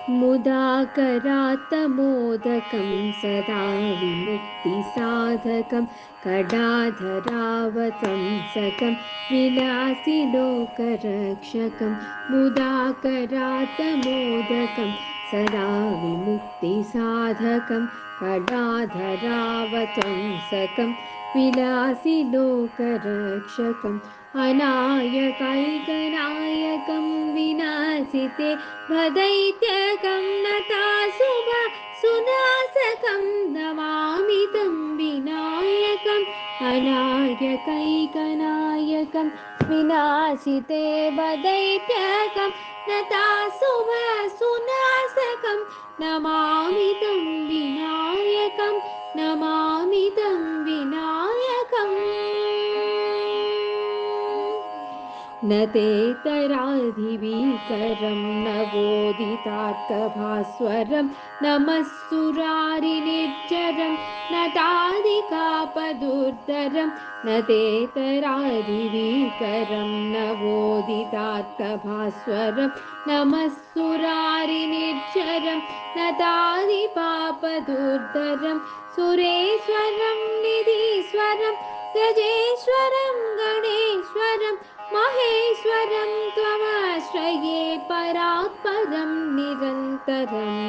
मुदाकरात्तमोदकं सदा विमुक्तिसाधकं कडाधरावतंसकं विलासिलोकरक्षकं मुदाकरात्तमोदकं सदा विमुक्तिसाधकं कडाधरावतंसकं विलासिलोकरक्षकम् अनायकैकनायकं विनाशिते भदैत्यकं नताशुभ सुनाशकं नमामि तं विनायकम् अनायकैकनायकं विनाशिते भदैत्यकं नताशुभ सुनाशकं नमामि तं विनायकं नमामि तं विनायकम् न तेतराधिवीकरं नवोदितात्कभास्वरं नमः सुरारिनिर्जरं नतादिकापदुर्धरं न तेतराधिवीकरं नवोदितात्कभास्वरं नमः सुरारिनिर्जरं नतादिपापदुर्धरं सुरेश्वरं निधीश्वरं गजेश्वरं गणेश्वरं महेश्वरं त्वमाश्रये परात्परं निरन्तरम्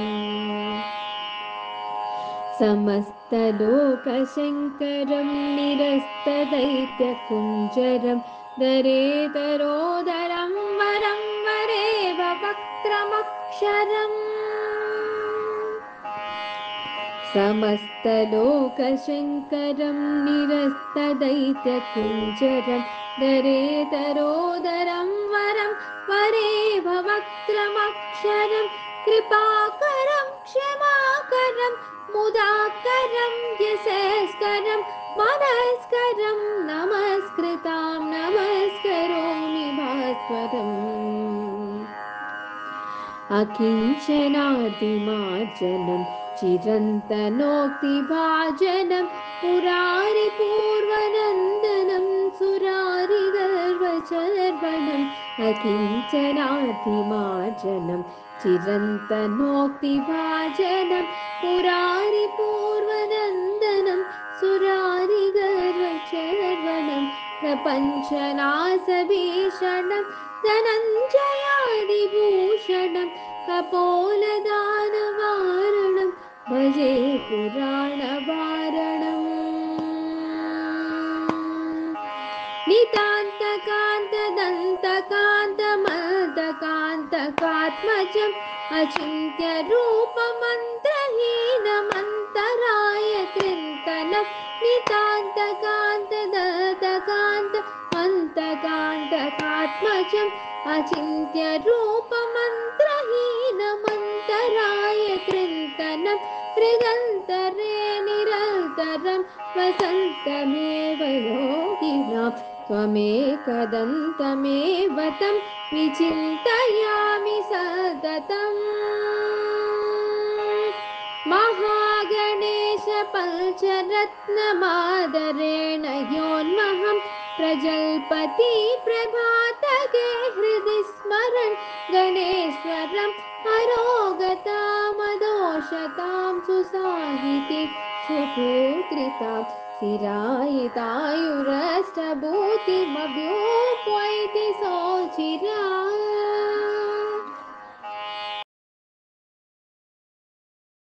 समस्तलोकशङ्करं निरस्तदैत्यकुञ्जरं दरेतरोदरं वरं वरेव वक्त्रमक्षरम् समस्तलोकशङ्करं निरस्तदैत्यकुञ्जरं दरेतरोदरं वरं वरेव वक्त्रमक्षरं कृपाकरं क्षमाकरं मुदाकरं यशस्करं मनस्करं नमस्कृतां नमस्करोमि भास्वरम् अकिञ्चनादिमार्जनं चिरन्तनोक्तिभाजनं पुरारिपूर्वनन्दनं सुरारिगर्वचर्वणम् अकिञ्चनादिमार्जनं चिरन्तनोक्तिभाजनं पुरारिपूर्वनन्दनं सुरारिगर्वचर्वणम् प्रपञ्चनाशभीषणं धनञ्जयादिभूषणं कपोलदानवारणं भजे पुराणवारणम् नितान्तकान्तदन्तकान्तमन्तकान्तकात्मजम् अचिन्त्यरूपमन्त्रहीनमन्तराय कृन्तनं नितान्तकान्तदन्तकान्तमन्तकान्तकात्मजम् अचिन्त्यरूपमन्त्रहीनमन्तराय कृन्तनं हृदन्तरे निरन्तरं वसन्तमेव योगिनां त्वमेकदन्तमेव तं विचिन्तयामि सततम् महागणेश पञ्चरत्नमादरेण योन्महं प्रजल्पति प्रभातगे हृदि स्मरन् गणेश्वरं हरोगतामदोषतां सुसाहिति सुपूत्रितां चिरायितायुरष्टभूतिमभ्युपैति सोचिरात्